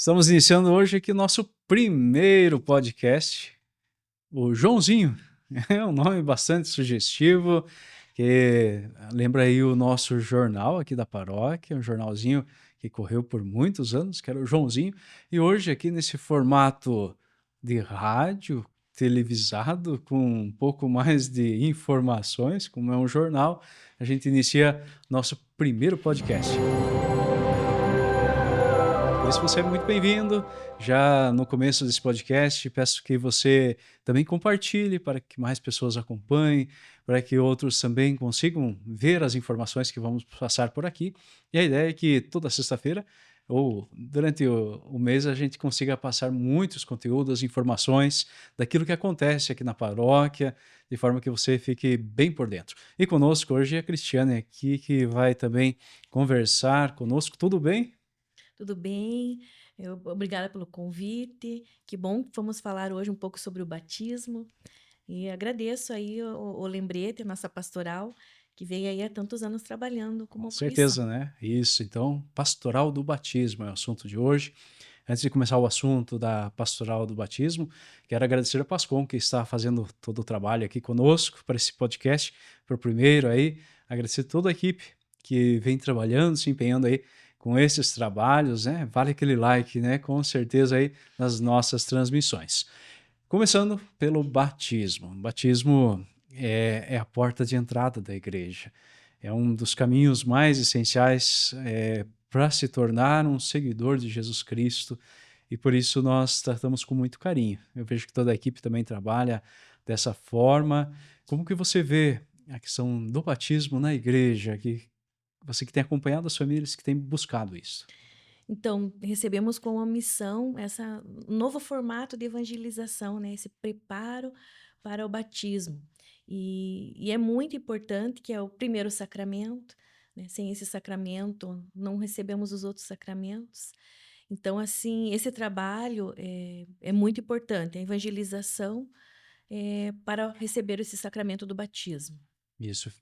Estamos iniciando hoje aqui nosso primeiro podcast, o Joãozinho. É um nome bastante sugestivo, que lembra aí o nosso jornal aqui da paróquia, um jornalzinho que correu por muitos anos, que era o Joãozinho. E hoje aqui nesse formato de rádio, televisado, com um pouco mais de informações, como é um jornal, a gente inicia nosso primeiro podcast. Por isso você é muito bem-vindo. Já no começo desse podcast, peço que você também compartilhe para que mais pessoas acompanhem, para que outros também consigam ver as informações que vamos passar por aqui. E a ideia é que toda sexta-feira ou durante o mês a gente consiga passar muitos conteúdos, informações daquilo que acontece aqui na paróquia, de forma que você fique bem por dentro. E conosco hoje é a Cristiane aqui, que vai também conversar conosco. Tudo bem? Tudo bem? Obrigada pelo convite. Que bom que vamos falar hoje um pouco sobre o batismo. E agradeço aí o lembrete, a nossa pastoral, que veio aí há tantos anos trabalhando Com como uma missão. certeza, né? Isso, então, pastoral do batismo é o assunto de hoje. Antes de começar o assunto da pastoral do batismo, quero agradecer a Pascom, que está fazendo todo o trabalho aqui conosco para esse podcast, para o primeiro aí, agradecer toda a equipe que vem trabalhando, se empenhando aí com esses trabalhos, né? Vale aquele like, né? Com certeza aí nas nossas transmissões. Começando pelo batismo. O batismo é a porta de entrada da igreja. É um dos caminhos mais essenciais para se tornar um seguidor de Jesus Cristo, e por isso nós tratamos com muito carinho. Eu vejo que toda a equipe também trabalha dessa forma. Como que você vê a questão do batismo na igreja? Você que tem acompanhado as famílias que têm buscado isso. Então, recebemos como uma missão essa um novo formato de evangelização, né? Esse preparo para o batismo. E é muito importante que é o primeiro sacramento, né? Sem esse sacramento, não recebemos os outros sacramentos. Então, assim, esse trabalho é muito importante, a evangelização para receber esse sacramento do batismo. Isso.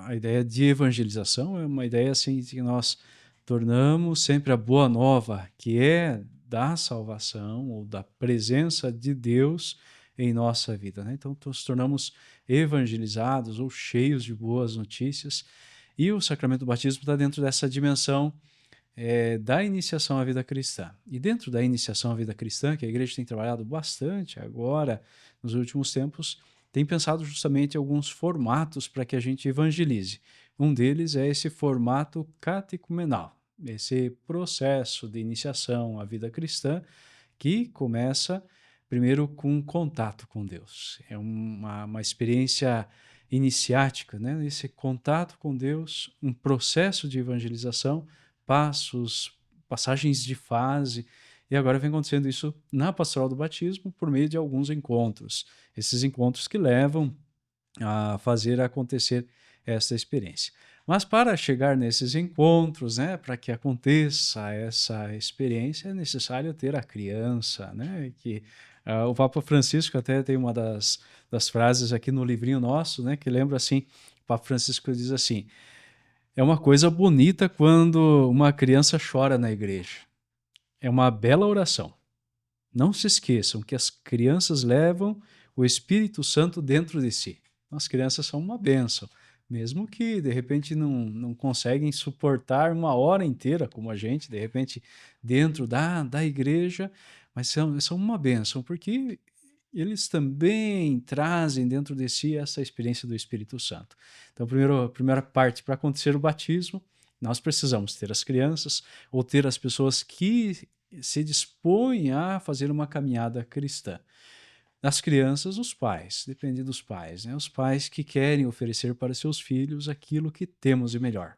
A ideia de evangelização é uma ideia assim de que nós tornamos sempre a boa nova, que é da salvação ou da presença de Deus em nossa vida, né? Então, nos tornamos evangelizados ou cheios de boas notícias, e o sacramento do batismo está dentro dessa dimensão da iniciação à vida cristã. E dentro da iniciação à vida cristã, que a igreja tem trabalhado bastante agora, nos últimos tempos, tem pensado justamente em alguns formatos para que a gente evangelize. Um deles é esse formato catecumenal, esse processo de iniciação à vida cristã que começa primeiro com contato com Deus. É uma experiência iniciática, né? Esse contato com Deus, um processo de evangelização, passos, passagens de fase, e agora vem acontecendo isso na pastoral do batismo por meio de alguns encontros. Esses encontros que levam a fazer acontecer essa experiência. Mas para chegar nesses encontros, né, para que aconteça essa experiência, é necessário ter a criança, né, que o Papa Francisco até tem uma das frases aqui no livrinho nosso, né, que lembra assim, o Papa Francisco diz assim: é uma coisa bonita quando uma criança chora na igreja. É uma bela oração. Não se esqueçam que as crianças levam o Espírito Santo dentro de si. As crianças são uma bênção, mesmo que de repente não conseguem suportar uma hora inteira como a gente, de repente, dentro da igreja, mas são uma bênção, porque eles também trazem dentro de si essa experiência do Espírito Santo. Então, a primeira parte, para acontecer o batismo, nós precisamos ter as crianças ou ter as pessoas que se dispõem a fazer uma caminhada cristã. Das crianças, os pais, depende dos pais, né? Os pais que querem oferecer para seus filhos aquilo que temos de melhor.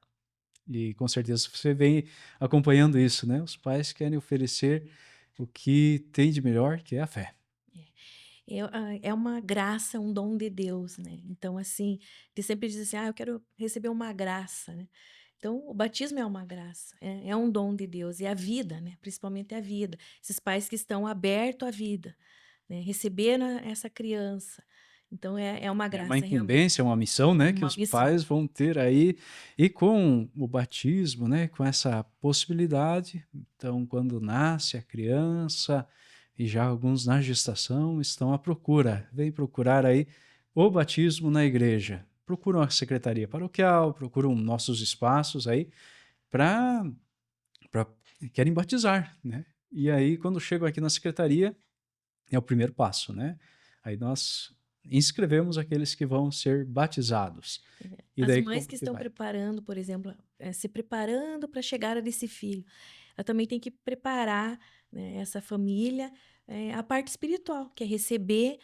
E com certeza você vem acompanhando isso, né? Os pais querem oferecer o que tem de melhor, que é a fé. É uma graça, um dom de Deus, né? Então, assim, ele sempre diz assim: "Ah, eu quero receber uma graça", né? Então, o batismo é uma graça, é um dom de Deus, e a vida, né? Principalmente a vida. Esses pais que estão abertos à vida, né? Receberam essa criança. Então é uma É uma graça realmente, incumbência, é uma missão, né, que uma os missão. pais vão ter aí, e com o batismo, né, com essa possibilidade, então quando nasce a criança, e já alguns na gestação estão à procura, vêm procurar aí o batismo na igreja, procuram a secretaria paroquial, procuram nossos espaços aí para para querem batizar, né. E aí quando chegam aqui na secretaria, é o primeiro passo, né. Aí nós inscrevemos aqueles que vão ser batizados. E As daí mães como que que estão vai? preparando, por exemplo, se preparando para a chegada desse filho, ela também tem que preparar, né, essa família, a parte espiritual, que é receber,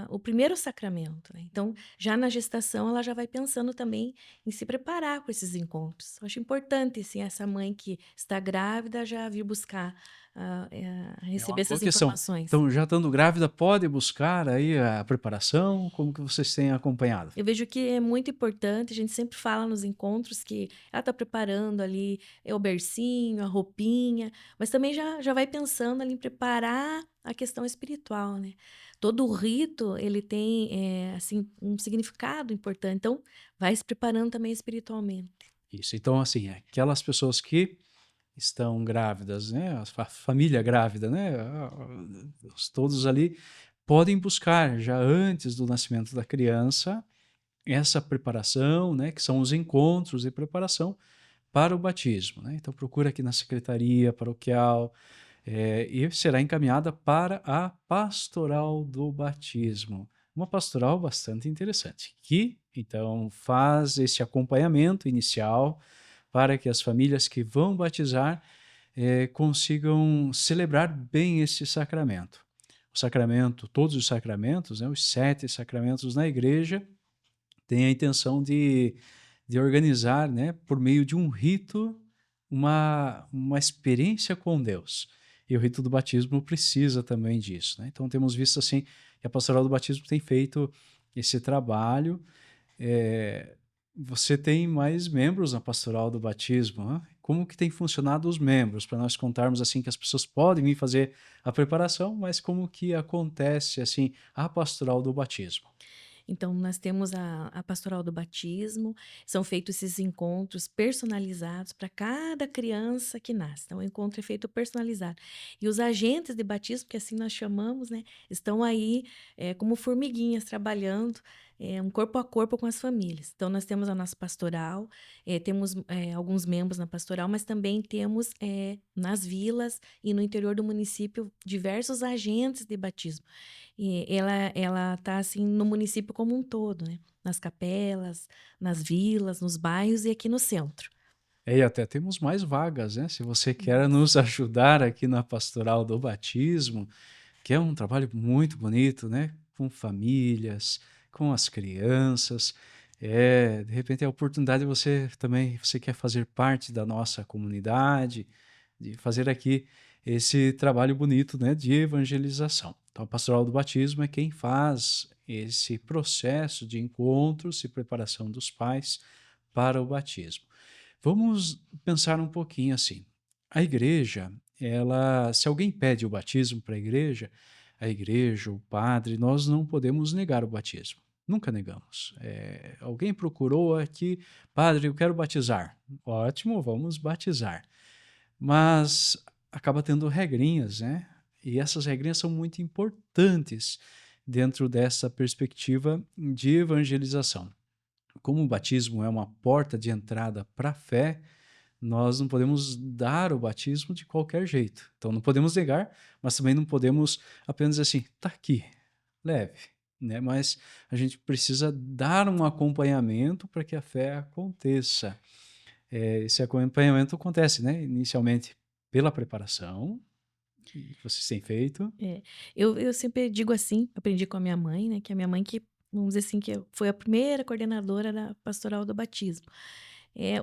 o primeiro sacramento, né. Então, já na gestação, ela já vai pensando também em se preparar para esses encontros. Eu acho importante, assim, essa mãe que está grávida já vir buscar, É uma receber boa essas questão. informações. Então, já estando grávida, pode buscar aí a preparação? Como que vocês têm acompanhado? Eu vejo que é muito importante, a gente sempre fala nos encontros que ela está preparando ali o bercinho, a roupinha, mas também já vai pensando ali em preparar a questão espiritual, né. Todo o rito ele tem, assim, um significado importante, então vai se preparando também espiritualmente. Isso, então assim, aquelas pessoas que estão grávidas, né, a família grávida, né, todos ali podem buscar já antes do nascimento da criança essa preparação, né, que são os encontros de preparação para o batismo, né. Então procura aqui na secretaria paroquial, e será encaminhada para a pastoral do batismo. Uma pastoral bastante interessante, que então faz esse acompanhamento inicial para que as famílias que vão batizar, consigam celebrar bem esse sacramento. O sacramento, todos os sacramentos, né, os 7 sacramentos na igreja, têm a intenção de organizar, né, por meio de um rito, uma experiência com Deus. E o rito do batismo precisa também disso, né. Então temos visto, assim, que a pastoral do batismo tem feito esse trabalho. eh, Você tem mais membros na pastoral do batismo, hã? Como que tem funcionado os membros? Para nós contarmos, assim, que as pessoas podem vir fazer a preparação, mas como que acontece, assim, a pastoral do batismo? Então, nós temos a pastoral do batismo, são feitos esses encontros personalizados para cada criança que nasce. Então, o encontro é feito personalizado. E os agentes de batismo, que assim nós chamamos, né, estão aí como formiguinhas trabalhando um corpo a corpo com as famílias. Então, nós temos a nossa pastoral, temos alguns membros na pastoral, mas também temos nas vilas e no interior do município diversos agentes de batismo. E ela tá, assim, no município como um todo, né, nas capelas, nas vilas, nos bairros e aqui no centro. É, e até temos mais vagas, né, se você quer Isso. nos ajudar aqui na pastoral do batismo, que é um trabalho muito bonito, né, com famílias, com as crianças, de repente é a oportunidade de você também você quer fazer parte da nossa comunidade, de fazer aqui esse trabalho bonito, né, de evangelização. Então a pastoral do batismo é quem faz esse processo de encontros e preparação dos pais para o batismo. Vamos pensar um pouquinho assim. A igreja, ela, se alguém pede o batismo para a igreja, o padre, nós não podemos negar o batismo. Nunca negamos. Alguém procurou aqui, padre, eu quero batizar. Ótimo, vamos batizar. Mas acaba tendo regrinhas, né? E essas regrinhas são muito importantes dentro dessa perspectiva de evangelização. Como o batismo é uma porta de entrada para a fé, nós não podemos dar o batismo de qualquer jeito. Então não podemos negar, mas também não podemos apenas dizer assim: "Tá aqui, leve", né, mas a gente precisa dar um acompanhamento para que a fé aconteça. Esse acompanhamento acontece, né, inicialmente pela preparação, que vocês têm feito. É. Eu sempre digo assim, aprendi com a minha mãe, né, que a minha mãe que, vamos dizer assim, foi a primeira coordenadora da pastoral do batismo.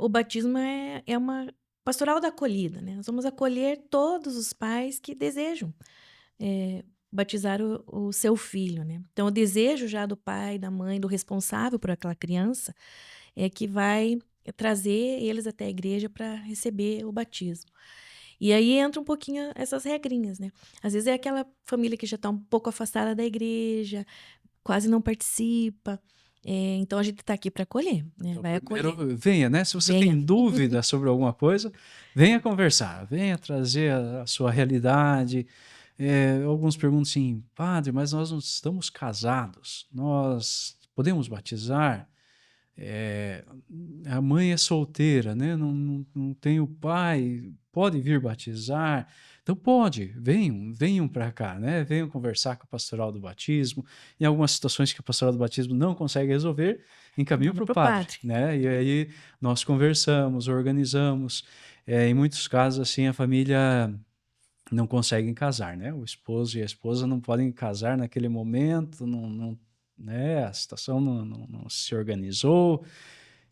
O batismo é uma pastoral da acolhida, né, nós vamos acolher todos os pais que desejam, batizar o seu filho, né. Então o desejo já do pai, da mãe, do responsável por aquela criança, é que vai trazer eles até a igreja para receber o batismo. E aí entra um pouquinho essas regrinhas, né. Às vezes é aquela família que já está um pouco afastada da igreja, quase não participa. Então a gente está aqui para acolher, né? Então, Vai acolher. primeiro, venha, né? Se você Venha. tem dúvida sobre alguma coisa, venha conversar, venha trazer a sua realidade. Alguns perguntam assim, padre, mas nós não estamos casados, nós podemos batizar? É, a mãe é solteira, né? Não tem o pai, pode vir batizar. Então pode, venham para cá, né? Venham conversar com a pastoral do batismo. Em algumas situações que a pastoral do batismo não consegue resolver, encaminha Manda para o pro padre, padre. né? E aí nós conversamos, organizamos. Em muitos casos, assim, a família não conseguem casar, né? O esposo e a esposa não podem casar naquele momento, né? A situação não se organizou.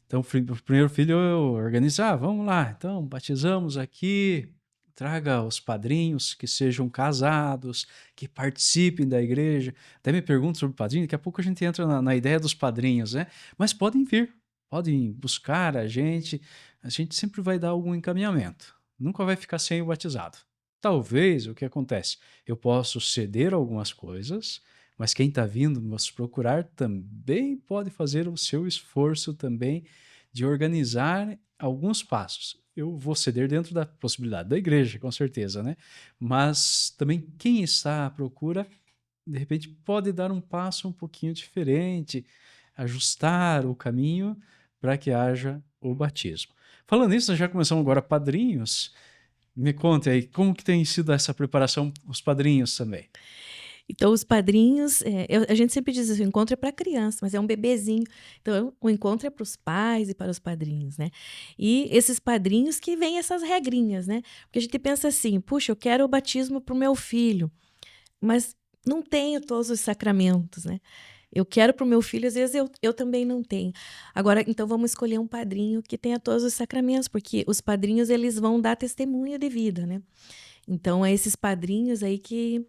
Então, o primeiro filho eu organizar, vamos lá, então, batizamos aqui, traga os padrinhos que sejam casados, que participem da igreja. Até me pergunto sobre padrinho, daqui a pouco a gente entra na ideia dos padrinhos, né? Mas podem vir, podem buscar a gente sempre vai dar algum encaminhamento, nunca vai ficar sem o batizado. Talvez, o que acontece? Eu posso ceder algumas coisas, mas quem está vindo nos procurar também pode fazer o seu esforço também de organizar alguns passos. Eu vou ceder dentro da possibilidade da igreja, com certeza, né? Mas também quem está à procura, de repente, pode dar um passo um pouquinho diferente, ajustar o caminho para que haja o batismo. Falando nisso, nós já começamos agora padrinhos. Me conte aí, como que tem sido essa preparação, os padrinhos também? Então, os padrinhos, a gente sempre diz assim, o encontro é para criança, mas é um bebezinho. Então, o encontro é para os pais e para os padrinhos, né? E esses padrinhos que vêm essas regrinhas, né? Porque a gente pensa assim, puxa, eu quero o batismo para o meu filho, mas não tenho todos os sacramentos, né? Eu quero para o meu filho, às vezes eu também não tenho. Agora, então vamos escolher um padrinho que tenha todos os sacramentos, porque os padrinhos, eles vão dar testemunho de vida, né? Então, é esses padrinhos aí que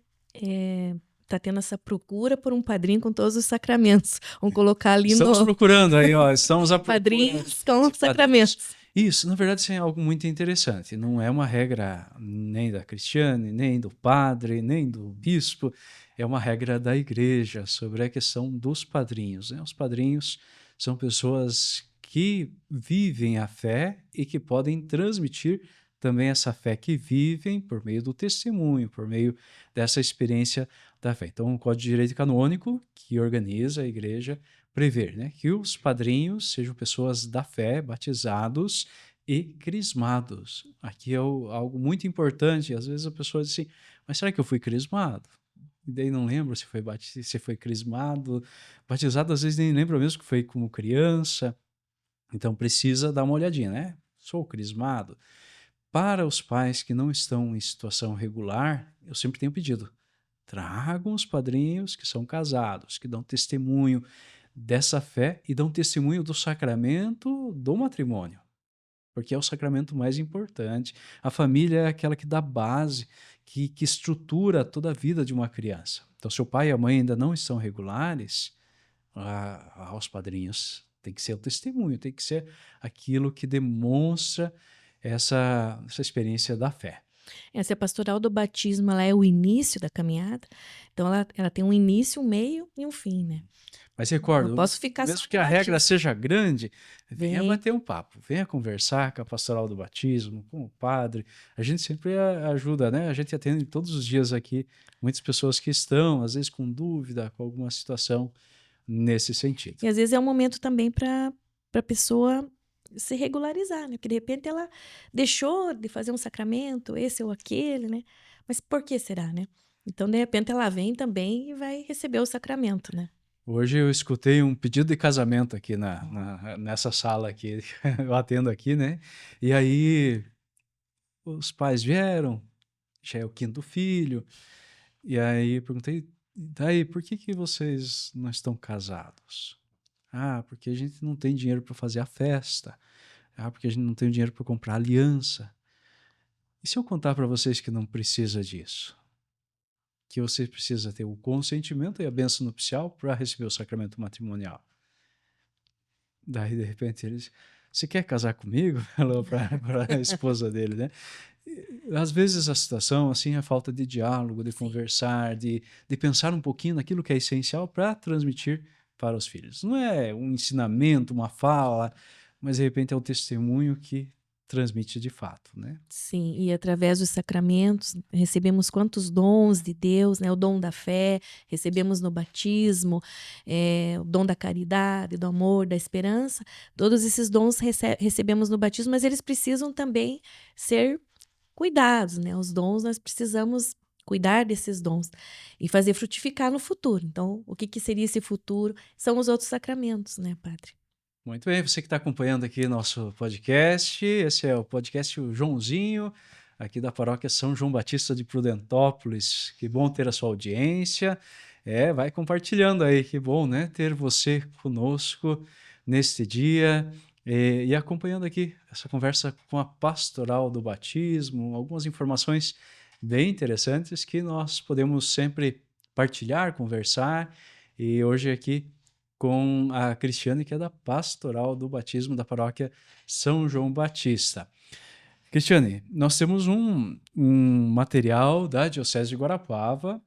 tá tendo essa procura por um padrinho com todos os sacramentos. Vamos colocar ali Estamos no procurando aí, ó, estamos à procura padrinhos com de padrinhos. sacramentos. Isso, na verdade, isso é algo muito interessante. Não é uma regra nem da Cristiane, nem do padre, nem do bispo. É uma regra da igreja sobre a questão dos padrinhos, né? Os padrinhos são pessoas que vivem a fé e que podem transmitir também essa fé que vivem por meio do testemunho, por meio dessa experiência da fé. Então, o Código de Direito Canônico, que organiza a igreja, prevê, né, que os padrinhos sejam pessoas da fé, batizados e crismados. Aqui é algo muito importante. Às vezes a pessoa diz assim, mas será que eu fui crismado? E daí não lembro se foi crismado. Batizado, às vezes nem lembra mesmo que foi como criança. Então precisa dar uma olhadinha, né? Sou crismado. Para os pais que não estão em situação regular, eu sempre tenho pedido, tragam os padrinhos que são casados, que dão testemunho dessa fé e dão testemunho do sacramento do matrimônio, porque é o sacramento mais importante. A família é aquela que dá base, que estrutura toda a vida de uma criança. Então, se o pai e a mãe ainda não estão regulares, aos padrinhos tem que ser o testemunho, tem que ser aquilo que demonstra essa experiência da fé. Essa pastoral do batismo, ela é o início da caminhada. Então, ela tem um início, um meio e um fim, né? Mas Não recordo, posso ficar só mesmo que no a regra batismo. seja grande, venha Vem. bater um papo, venha conversar com a pastoral do batismo, com o padre. A gente sempre ajuda, né? A gente atende todos os dias aqui muitas pessoas que estão, às vezes, com dúvida, com alguma situação nesse sentido. E às vezes é um momento também para a pessoa se regularizar, né? Porque de repente ela deixou de fazer um sacramento, esse ou aquele, né? Mas por que será, né? Então, de repente, ela vem também e vai receber o sacramento, né? Hoje eu escutei um pedido de casamento aqui nessa sala aqui, eu atendo aqui, né? E aí os pais vieram, já é o quinto filho, e aí perguntei, daí, por que vocês não estão casados? Ah, porque a gente não tem dinheiro para fazer a festa. Ah, porque a gente não tem dinheiro para comprar aliança. E se eu contar para vocês que não precisa disso? Que você precisa ter o consentimento e a bênção nupcial para receber o sacramento matrimonial. Daí, de repente, ele disse, você quer casar comigo? Falou para a esposa dele, né? Às vezes a situação assim é falta de diálogo, de Sim, conversar, de pensar um pouquinho naquilo que é essencial para transmitir para os filhos. Não é um ensinamento, uma fala, mas de repente é um testemunho que transmite de fato, né? sim. E através dos sacramentos, recebemos quantos dons de Deus, né? O dom da fé, recebemos no batismo, o dom da caridade, do amor, da esperança. Todos esses dons recebemos no batismo, mas eles precisam também ser cuidados, né? Os dons, nós precisamos cuidar desses dons e fazer frutificar no futuro. Então, o que que seria esse futuro? São os outros sacramentos, né, padre? Muito bem, você que está acompanhando aqui nosso podcast, esse é o podcast O Joãozinho, aqui da paróquia São João Batista de Prudentópolis. Que bom ter a sua audiência. Vai compartilhando aí, que bom, né? Ter você conosco neste dia e acompanhando aqui essa conversa com a pastoral do batismo, algumas informações bem interessantes que nós podemos sempre partilhar, conversar. E hoje aqui com a Cristiane, que é da Pastoral do Batismo da Paróquia São João Batista. Cristiane, nós temos um material da Diocese de Guarapuava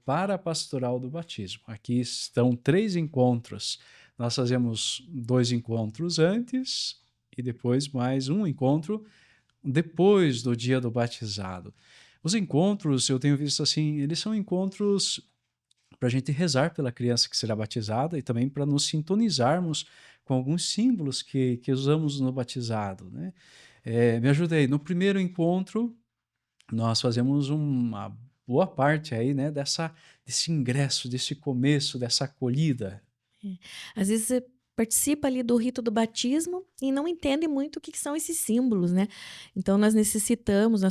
para a Pastoral do Batismo. Aqui estão 3 encontros. Nós fazemos 2 encontros antes e depois mais um encontro depois do dia do batizado. Os encontros, eu tenho visto assim, eles são encontros para a gente rezar pela criança que será batizada e também para nos sintonizarmos com alguns símbolos que usamos no batizado, né? Me ajuda aí. No primeiro encontro, nós fazemos uma boa parte aí, né, desse ingresso, desse começo, dessa acolhida. É. Às vezes você participa ali do rito do batismo e não entende muito o que que são esses símbolos, né? Então nós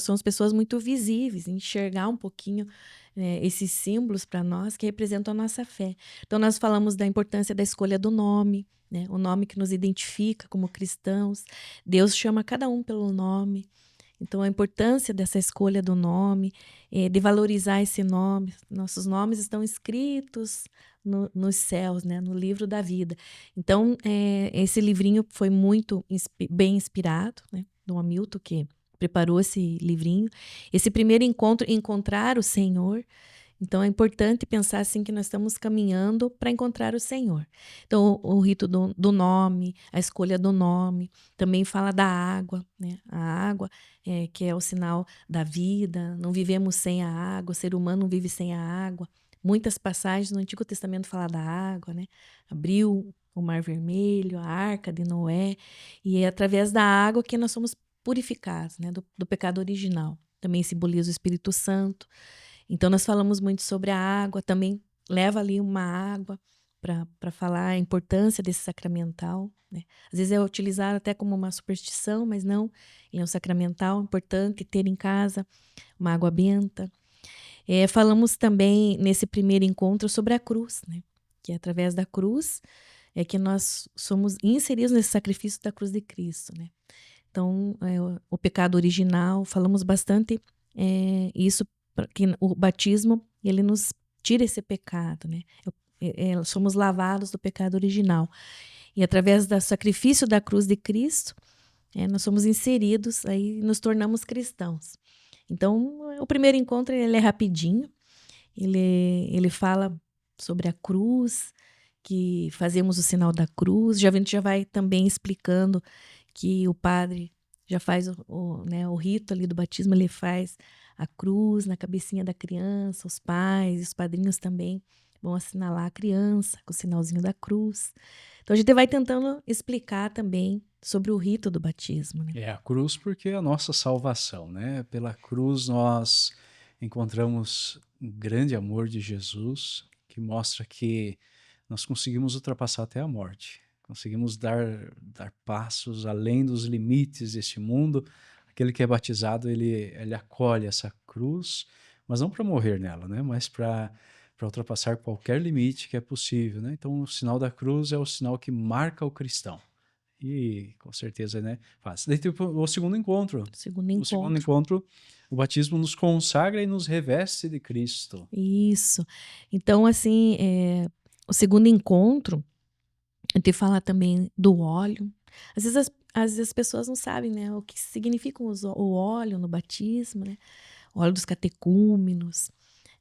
somos pessoas muito visíveis, enxergar um pouquinho esses símbolos para nós que representam a nossa fé. Então nós falamos da importância da escolha do nome, né? O nome que nos identifica como cristãos. Deus chama cada um pelo nome. Então, a importância dessa escolha do nome, de valorizar esse nome. Nossos nomes estão escritos nos céus, né? No livro da vida. Então, esse livrinho foi muito bem inspirado, né? Do Hamilton, que preparou esse livrinho. Esse primeiro encontro, encontrar o Senhor. Então, é importante pensar assim que nós estamos caminhando para encontrar o Senhor. Então, o rito do nome, a escolha do nome, também fala da água, né? A água, que é o sinal da vida, não vivemos sem a água, o ser humano não vive sem a água. Muitas passagens no Antigo Testamento falam da água, né? Abriu o Mar Vermelho, a Arca de Noé, e é através da água que nós somos purificados, né? Do pecado original. Também simboliza o Espírito Santo. Então, nós falamos muito sobre a água, também leva ali uma água para falar a importância desse sacramental, né? Às vezes é utilizado até como uma superstição, mas não, ele é um sacramental importante ter em casa uma água benta. Falamos também nesse primeiro encontro sobre a cruz, né? Que é através da cruz é que nós somos inseridos nesse sacrifício da cruz de Cristo, né? Então, o pecado original, falamos bastante isso, que o batismo, ele nos tira esse pecado, né? Somos lavados do pecado original. E através do sacrifício da cruz de Cristo, nós somos inseridos, aí nos tornamos cristãos. Então, o primeiro encontro, ele é rapidinho, ele fala sobre a cruz, que fazemos o sinal da cruz, a gente já vai também explicando que o padre já faz né, o rito ali do batismo, ele faz a cruz na cabecinha da criança, os pais e os padrinhos também vão assinalar a criança com o sinalzinho da cruz. Então a gente vai tentando explicar também sobre o rito do batismo, né? É a cruz porque é a nossa salvação, né? Pela cruz nós encontramos um grande amor de Jesus que mostra que nós conseguimos ultrapassar até a morte. Conseguimos dar passos além dos limites deste mundo. Aquele que é batizado, ele acolhe essa cruz, mas não para morrer nela, né? Mas para ultrapassar qualquer limite que é possível, né? Então, o sinal da cruz é o sinal que marca o cristão. E com certeza, né? Faz. Daí tipo, o segundo encontro. Segundo O segundo encontro. encontro, o batismo nos consagra e nos reveste de Cristo. Isso. Então, assim, o segundo encontro, a gente fala também do óleo. Às vezes as pessoas não sabem, né, o que significa o óleo no batismo, né, o óleo dos catecúmenos,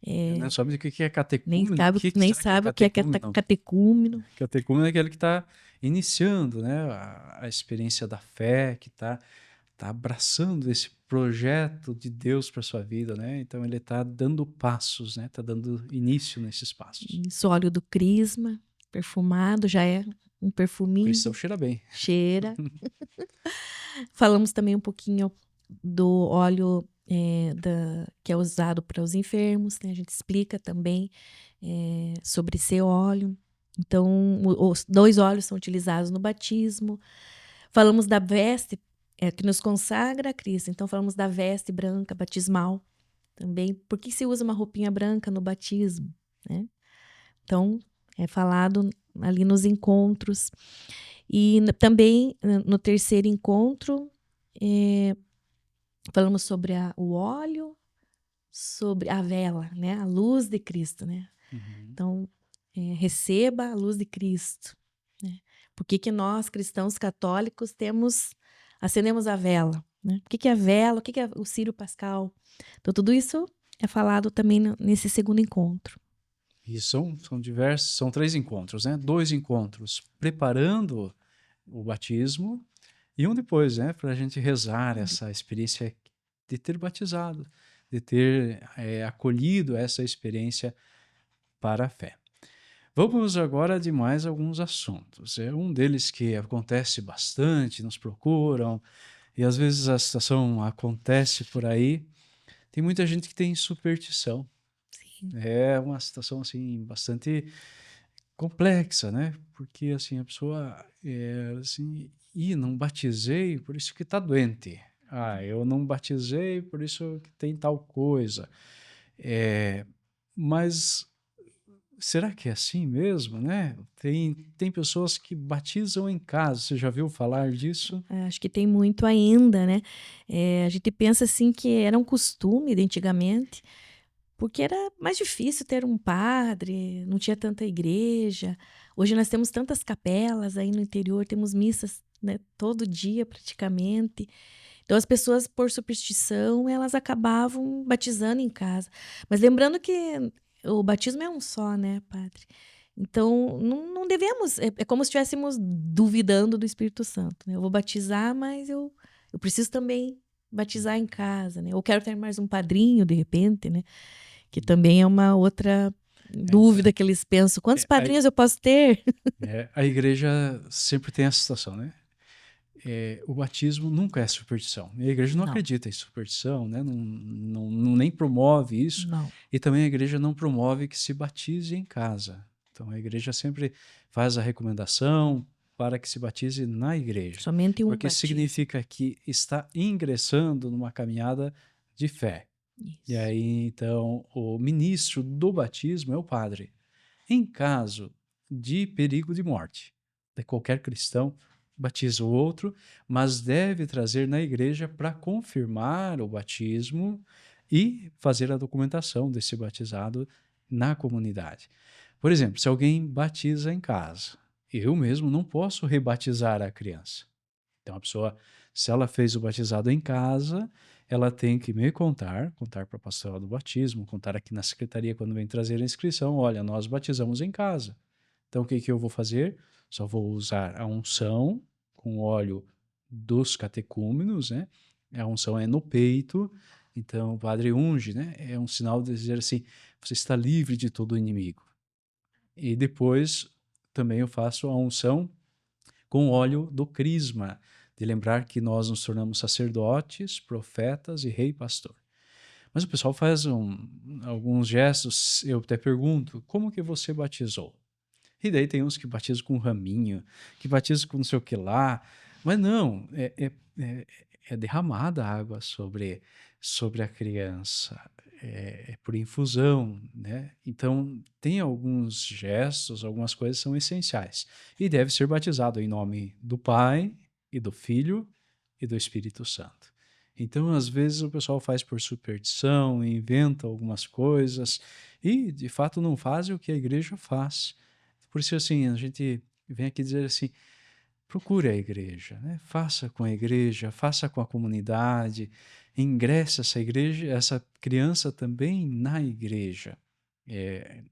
Não eh, sabe o que é nem catecúmeno? O sabe que nem será que é sabe o que é catecúmeno? catecúmeno. Catecúmeno é aquele que está iniciando, né, a experiência da fé, que está abraçando esse projeto de Deus para sua vida, né? Então ele está dando passos, né? Está dando início nesses passos. Isso, óleo do crisma, perfumado, já é um O cristão perfuminho, cheira bem. cheira. Falamos também um pouquinho do óleo, que é usado para os enfermos, né, a gente explica também, sobre esse óleo. Então, os 2 óleos são utilizados no batismo. Falamos da veste, que nos consagra a Cristo, então falamos da veste branca batismal também. Por que se usa uma roupinha branca no batismo, né? Então, é falado ali nos encontros. E também no terceiro encontro, eh, falamos sobre o óleo, sobre a vela, né? A luz de Cristo, né? Uhum. Então, receba a luz de Cristo, né? Por que que nós, cristãos católicos, acendemos a vela, né? O que que é a vela? O que que é o Círio Pascal? Então, tudo isso é falado também nesse segundo encontro. E são 3 encontros, né? 2 encontros preparando o batismo e um depois, né? Para a gente rezar essa experiência de ter batizado, de ter acolhido essa experiência para a fé. Vamos agora de mais alguns assuntos. É um deles que acontece bastante, nos procuram, e às vezes a situação acontece por aí. Tem muita gente que tem superstição. Sim. É uma situação assim bastante complexa, né? Porque assim a pessoa assim, não batizei, por isso que está doente. Ah, eu não batizei, por isso que tem tal coisa. É, mas será que é assim mesmo, né? Tem pessoas que batizam em casa. Você já viu falar disso? Acho que tem muito ainda, né? A gente pensa assim que era um costume de antigamente, porque era mais difícil ter um padre, não tinha tanta igreja. Hoje nós temos tantas capelas aí no interior, temos missas, né, todo dia praticamente. Então as pessoas, por superstição, elas acabavam batizando em casa. Mas lembrando que o batismo é um só, né, padre? Então não devemos. É como se estivéssemos duvidando do Espírito Santo, né? Eu vou batizar, mas eu preciso também batizar em casa, né? Ou quero ter mais um padrinho, de repente, né? Que também é uma outra É, então, dúvida que eles pensam: quantos é, a, padrinhos eu posso ter? a igreja sempre tem essa situação, né? O batismo nunca é superstição. A igreja não Não, acredita em superstição, né? Não nem promove isso. não. E também a igreja não promove que se batize em casa. Então a igreja sempre faz a recomendação para que se batize na igreja, Somente um porque batismo. significa que está ingressando numa caminhada de fé. E Isso. aí, então, o ministro do batismo é o padre. Em caso de perigo de morte de qualquer cristão, batiza o outro, mas deve trazer na igreja para confirmar o batismo e fazer a documentação desse batizado na comunidade. Por exemplo, se alguém batiza em casa, eu mesmo não posso rebatizar a criança. Então, a pessoa, se ela fez o batizado em casa, ela tem que me contar para a pastoral do batismo, contar aqui na secretaria quando vem trazer a inscrição, olha, nós batizamos em casa. Então, o que que eu vou fazer? Só vou usar a unção com óleo dos catecúmenos, né? A unção é no peito, então o padre unge, né? É um sinal de dizer assim, você está livre de todo o inimigo. E depois também eu faço a unção com óleo do crisma, de lembrar que nós nos tornamos sacerdotes, profetas e rei pastor. Mas o pessoal faz alguns gestos, eu até pergunto, como que você batizou? E daí tem uns que batizam com um raminho, que batizam com não sei o que lá, mas não, é derramada água sobre a criança, é por infusão, né? Então, tem alguns gestos, algumas coisas são essenciais. E deve ser batizado em nome do Pai, e do Filho, e do Espírito Santo. Então, às vezes, o pessoal faz por superstição, inventa algumas coisas, e, de fato, não faz o que a igreja faz. Por isso, assim, a gente vem aqui dizer assim, procure a igreja, né? Faça com a igreja, faça com a comunidade, ingresse essa igreja, essa criança também na igreja.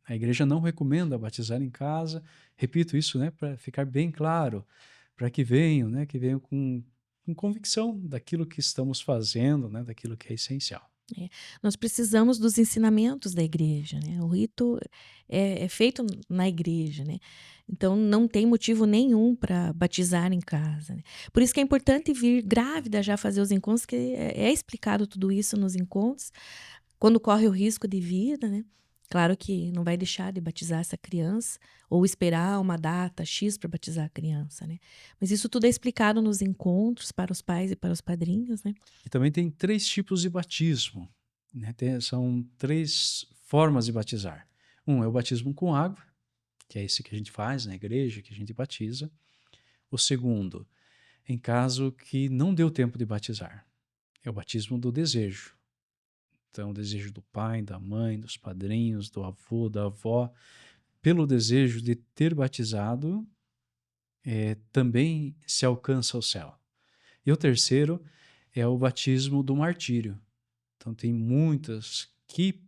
A igreja não recomenda batizar em casa, repito isso, né, para ficar bem claro, para que venham, né, que venham com convicção daquilo que estamos fazendo, né, daquilo que é essencial. É, nós precisamos dos ensinamentos da igreja, né? O rito é feito na igreja, né? Então não tem motivo nenhum para batizar em casa, né? Por isso que é importante vir grávida já fazer os encontros, que é explicado tudo isso nos encontros, quando corre o risco de vida, né? Claro que não vai deixar de batizar essa criança ou esperar uma data X para batizar a criança, né? Mas isso tudo é explicado nos encontros para os pais e para os padrinhos, né? E também tem 3 tipos de batismo, né, são 3 formas de batizar. Um é o batismo com água, que é esse que a gente faz na igreja, que a gente batiza. O segundo, em caso que não deu tempo de batizar, é o batismo do desejo. Então, o desejo do pai, da mãe, dos padrinhos, do avô, da avó, pelo desejo de ter batizado, também se alcança o céu. E o terceiro é o batismo do martírio. Então, tem muitas que,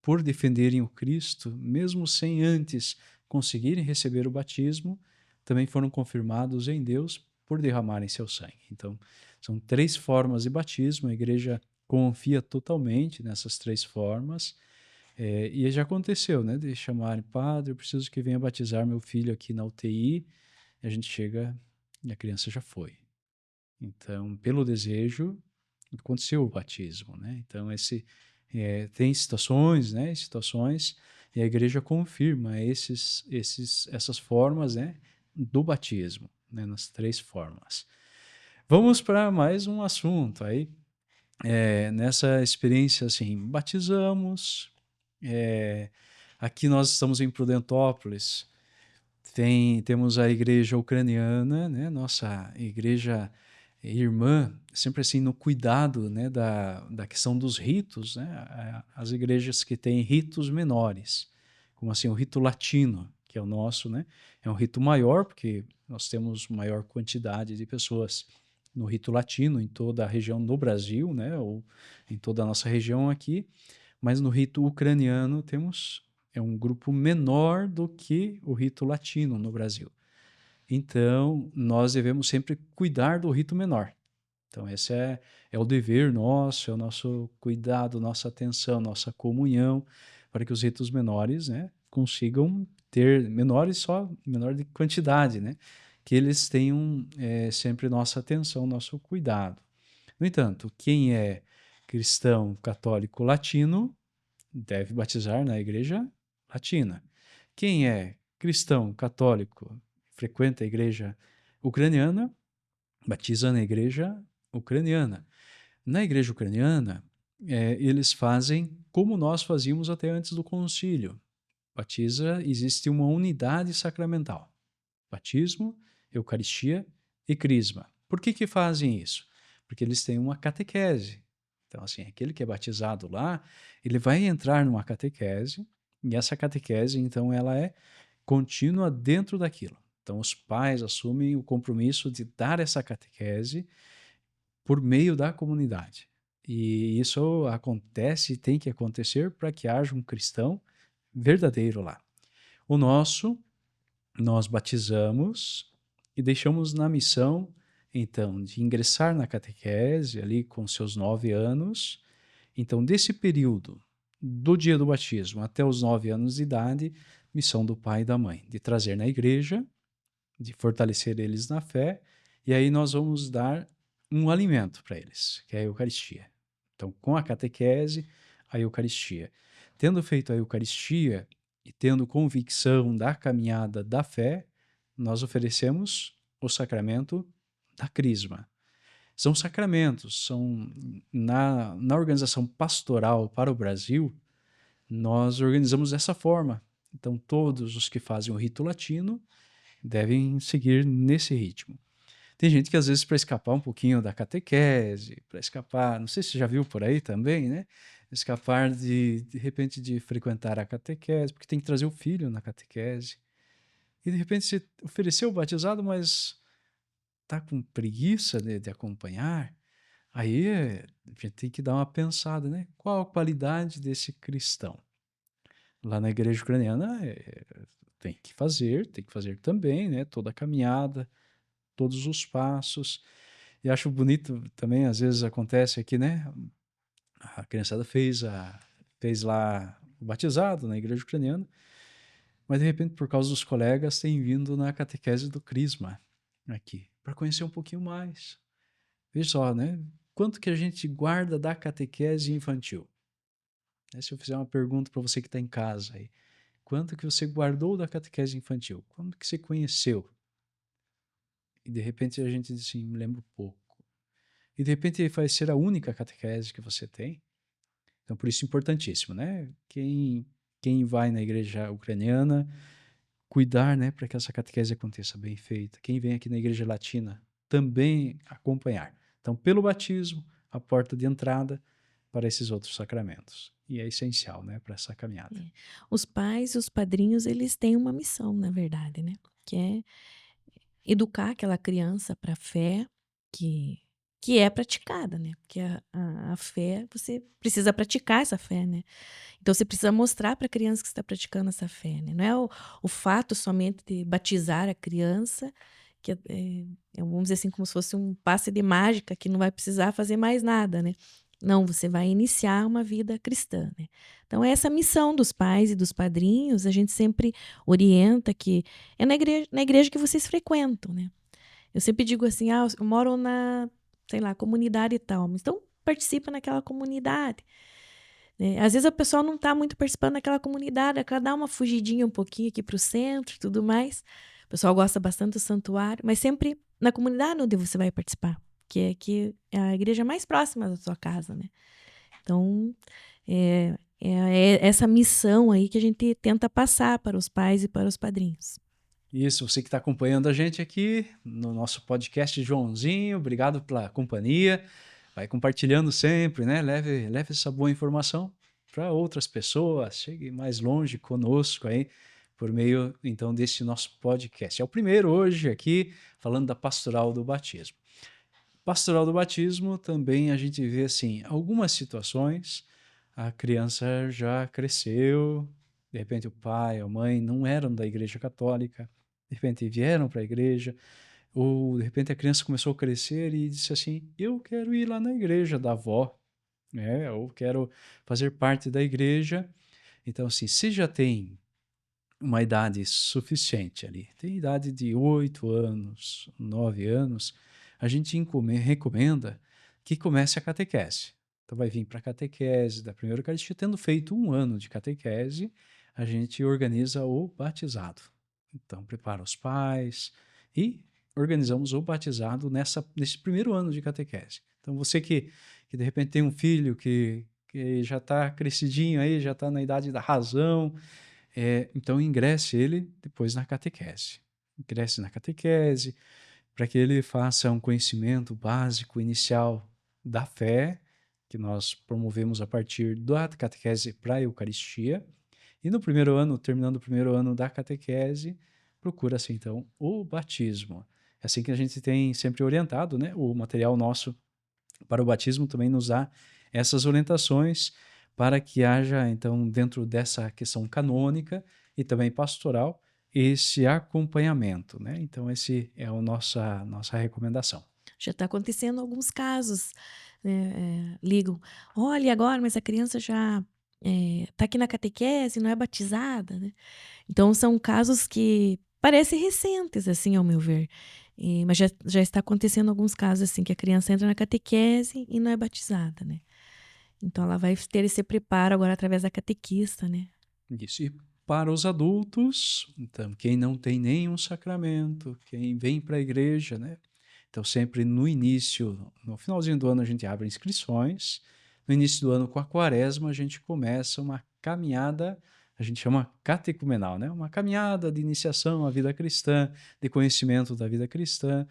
por defenderem o Cristo, mesmo sem antes conseguirem receber o batismo, também foram confirmados em Deus por derramarem seu sangue. Então, são 3 formas de batismo, a igreja confia totalmente nessas 3 formas, e já aconteceu, né, de chamarem, padre, eu preciso que venha batizar meu filho aqui na UTI, e a gente chega e a criança já foi. Então, pelo desejo, aconteceu o batismo, né? Então, tem situações, né? Situações, e a igreja confirma essas formas, né? Do batismo, né? Nas 3 formas. Vamos para mais um assunto aí. Nessa experiência, assim, batizamos. é, Aqui nós estamos em Prudentópolis. Temos a igreja ucraniana, né? Nossa igreja irmã, sempre assim no cuidado, né, da questão dos ritos, né? As igrejas que têm ritos menores, como assim o rito latino, que é o nosso, né? É um rito maior, porque nós temos maior quantidade de pessoas no rito latino em toda a região do Brasil, né? Ou em toda a nossa região aqui, mas no rito ucraniano é um grupo menor do que o rito latino no Brasil. Então, nós devemos sempre cuidar do rito menor. Então, esse é o dever nosso, é o nosso cuidado, nossa atenção, nossa comunhão, para que os ritos menores, né, consigam ter menor de quantidade, né, que eles tenham sempre nossa atenção, nosso cuidado. No entanto, quem é cristão católico latino deve batizar na igreja latina. Quem é cristão católico, frequenta a igreja ucraniana, batiza na igreja ucraniana. Na igreja ucraniana, eles fazem como nós fazíamos até antes do concílio. Existe uma unidade sacramental. Batismo, Eucaristia e Crisma. Por que fazem isso? Porque eles têm uma catequese. Então, assim, aquele que é batizado lá, ele vai entrar numa catequese, e essa catequese, então, ela é contínua dentro daquilo. Então, os pais assumem o compromisso de dar essa catequese por meio da comunidade. E isso acontece e tem que acontecer para que haja um cristão verdadeiro lá. O nosso, nós batizamos e deixamos na missão, então, de ingressar na catequese ali com seus 9 anos. Então, desse período, do dia do batismo até os 9 anos de idade, missão do pai e da mãe, de trazer na igreja, de fortalecer eles na fé, e aí nós vamos dar um alimento para eles, que é a Eucaristia. Então, com a catequese, a Eucaristia. Tendo feito a Eucaristia e tendo convicção da caminhada da fé, nós oferecemos o sacramento da Crisma. São sacramentos, na organização pastoral para o Brasil, nós organizamos dessa forma. Então, todos os que fazem o rito latino devem seguir nesse ritmo. Tem gente que às vezes para escapar um pouquinho da catequese, para escapar, não sei se você já viu por aí também, né? Escapar de repente de frequentar a catequese, porque tem que trazer o filho na catequese. E de repente se ofereceu o batizado, mas tá com preguiça de acompanhar, aí a gente tem que dar uma pensada, né? Qual a qualidade desse cristão? Lá na igreja ucraniana tem que fazer também, né? Toda a caminhada, todos os passos. E acho bonito também, às vezes acontece aqui, né? A criançada fez lá o batizado na igreja ucraniana, mas de repente, por causa dos colegas, tem vindo na catequese do Crisma aqui, para conhecer um pouquinho mais. Veja só, né? Quanto que a gente guarda da catequese infantil? Se eu fizer uma pergunta para você que está em casa aí, quanto que você guardou da catequese infantil? Quando que você conheceu? E de repente a gente diz assim, me lembro pouco. E de repente vai ser a única catequese que você tem. Então, por isso, importantíssimo, né? Quem vai na igreja ucraniana, cuidar, né, para que essa catequese aconteça bem feita. Quem vem aqui na igreja latina, também acompanhar. Então, pelo batismo, a porta de entrada para esses outros sacramentos. E é essencial, né, para essa caminhada. É. Os pais e os padrinhos, eles têm uma missão, na verdade, né? Que é educar aquela criança para a fé que, que é praticada, né? Porque a fé, você precisa praticar essa fé, né? Então você precisa mostrar para a criança que você está praticando essa fé, né? Não é o fato somente de batizar a criança, que vamos dizer assim, como se fosse um passe de mágica que não vai precisar fazer mais nada, né? Não, você vai iniciar uma vida cristã, né? Então, essa missão dos pais e dos padrinhos, a gente sempre orienta que é na igreja que vocês frequentam, né? Eu sempre digo assim, eu moro na, sei lá, comunidade e tal, mas então participa naquela comunidade, né? Às vezes o pessoal não está muito participando daquela comunidade, ela dá uma fugidinha um pouquinho aqui para o centro e tudo mais. O pessoal gosta bastante do santuário, mas sempre na comunidade onde você vai participar, que é a igreja mais próxima da sua casa, né? Então, é essa missão aí que a gente tenta passar para os pais e para os padrinhos. Isso, você que está acompanhando a gente aqui no nosso podcast Joãozinho, obrigado pela companhia. Vai compartilhando sempre, né? Leve essa boa informação para outras pessoas, chegue mais longe conosco aí, por meio, então, desse nosso podcast. É o primeiro hoje aqui, falando da pastoral do batismo. Pastoral do batismo também a gente vê, assim, algumas situações, a criança já cresceu, de repente o pai, a mãe não eram da igreja católica, de repente vieram para a igreja, ou de repente a criança começou a crescer e disse assim, eu quero ir lá na igreja da avó, né? Ou quero fazer parte da igreja. Então, assim, se já tem uma idade suficiente ali, tem idade de 8 anos, 9 anos, a gente recomenda que comece a catequese. Então vai vir para a catequese da primeira Eucaristia, tendo feito 1 ano de catequese, a gente organiza o batizado. Então prepara os pais e organizamos o batizado nesse primeiro ano de catequese. Então você que de repente tem um filho que já está crescidinho aí, já está na idade da razão, então ingresse ele depois na catequese. Ingresse na catequese para que ele faça um conhecimento básico inicial da fé, que nós promovemos a partir da catequese para a Eucaristia. E no primeiro ano, terminando o primeiro ano da catequese, procura-se então o batismo. É assim que a gente tem sempre orientado, né? O material nosso para o batismo também nos dá essas orientações para que haja, então, dentro dessa questão canônica e também pastoral, esse acompanhamento, né? Então, esse é a nossa recomendação. Já está acontecendo alguns casos, né, ligam, olha agora, mas a criança já está aqui na catequese, não é batizada, né? Então são casos que parecem recentes, assim, ao meu ver. Mas já está acontecendo alguns casos, assim, que a criança entra na catequese e não é batizada, né? Então ela vai ter esse preparo agora através da catequista, né? Isso. E para os adultos, então, quem não tem nenhum sacramento, quem vem para a igreja, né? Então, sempre no início, no finalzinho do ano, a gente abre inscrições. No início do ano, com a quaresma, a gente começa uma caminhada, a gente chama catecumenal, né? Uma caminhada de iniciação à vida cristã, de conhecimento da vida cristã,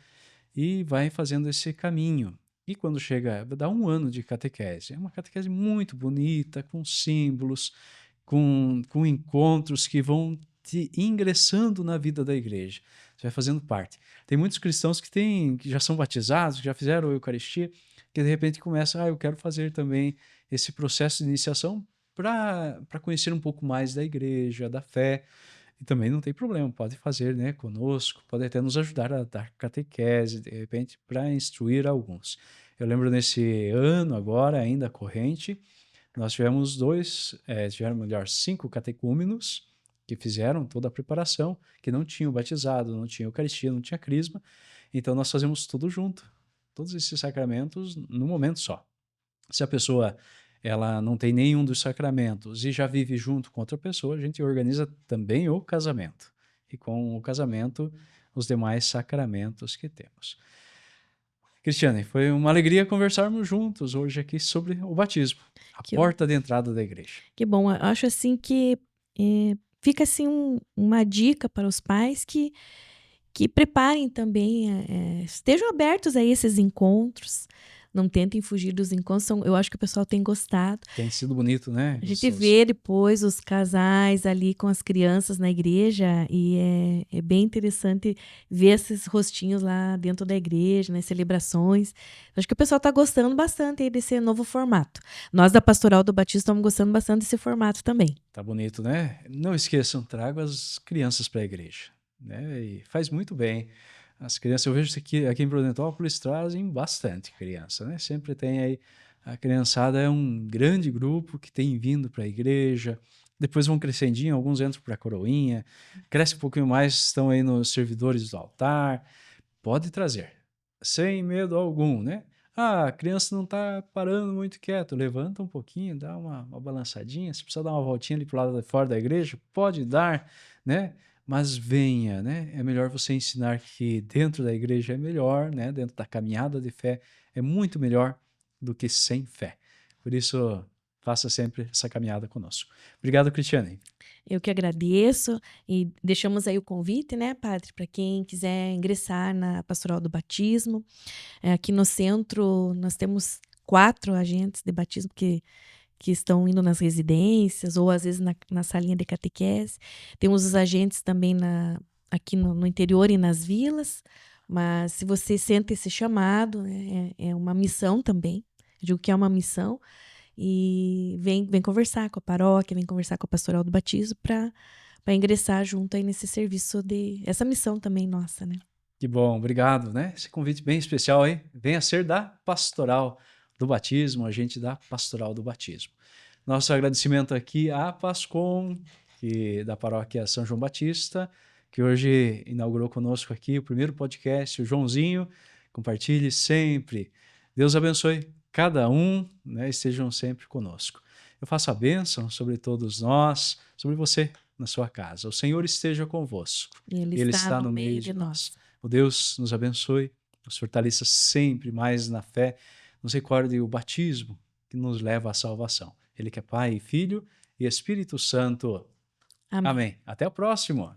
e vai fazendo esse caminho. E quando chega, dá 1 ano de catequese. É uma catequese muito bonita, com símbolos, com encontros que vão te ingressando na vida da igreja. vai fazendo parte. Tem muitos cristãos que já são batizados, que já fizeram a Eucaristia, que de repente começam, eu quero fazer também esse processo de iniciação para conhecer um pouco mais da igreja, da fé. E também não tem problema, pode fazer, né, conosco, pode até nos ajudar a dar catequese, de repente, para instruir alguns. Eu lembro nesse ano agora, ainda corrente, nós tivemos melhor, 5 catecúmenos que fizeram toda a preparação, que não tinham batizado, não tinham Eucaristia, não tinha crisma, então nós fazemos tudo junto, todos esses sacramentos num momento só. Se a pessoa ela não tem nenhum dos sacramentos e já vive junto com outra pessoa, a gente organiza também o casamento. E com o casamento, os demais sacramentos que temos. Cristiane, foi uma alegria conversarmos juntos hoje aqui sobre o batismo, a Que, porta de entrada da igreja. que bom, eu acho assim que fica assim uma dica para os pais que preparem também, estejam abertos a esses encontros, não tentem fugir dos encontros, eu acho que o pessoal tem gostado. Tem sido bonito, né? A gente vê depois os casais ali com as crianças na igreja e é bem interessante ver esses rostinhos lá dentro da igreja, nas celebrações. Acho que o pessoal está gostando bastante aí desse novo formato. Nós da Pastoral do Batismo estamos gostando bastante desse formato também. Tá bonito, né? Não esqueçam, trago as crianças para a igreja, né? E faz muito bem. As crianças, eu vejo que aqui em Prudentópolis trazem bastante criança, né? Sempre tem aí, a criançada é um grande grupo que tem vindo para a igreja, depois vão crescendinho, alguns entram para a coroinha, cresce um pouquinho mais, estão aí nos servidores do altar, pode trazer, sem medo algum, né? A criança não está parando muito quieto, levanta um pouquinho, dá uma balançadinha, se precisar dar uma voltinha ali para o lado de fora da igreja, pode dar, né? Mas venha, né? É melhor você ensinar que dentro da igreja é melhor, né? Dentro da caminhada de fé é muito melhor do que sem fé. Por isso, faça sempre essa caminhada conosco. Obrigado, Cristiane. Eu que agradeço e deixamos aí o convite, né, padre, para quem quiser ingressar na Pastoral do Batismo. Aqui no centro nós temos 4 agentes de batismo que estão indo nas residências ou às vezes na salinha de catequese. Temos os agentes também aqui no interior e nas vilas, mas se você sente esse chamado, é uma missão também. Eu digo que é uma missão e vem conversar com a paróquia, vem conversar com a Pastoral do Batismo para ingressar junto aí nesse serviço essa missão também nossa, né? Que bom, obrigado, né? Esse convite bem especial aí. Venha ser da Pastoral do Batismo, a gente da Pastoral do Batismo. Nosso agradecimento aqui à Pascom, da Paróquia São João Batista, que hoje inaugurou conosco aqui o primeiro podcast, o Joãozinho. Compartilhe sempre. Deus abençoe cada um, né? Estejam sempre conosco. Eu faço a bênção sobre todos nós, sobre você na sua casa. O Senhor esteja convosco. Ele está no meio de nós. O Deus nos abençoe, nos fortaleça sempre mais na fé, nos recorde o batismo que nos leva à salvação. Ele que é Pai, Filho e Espírito Santo. Amém. Amém. Até o próximo.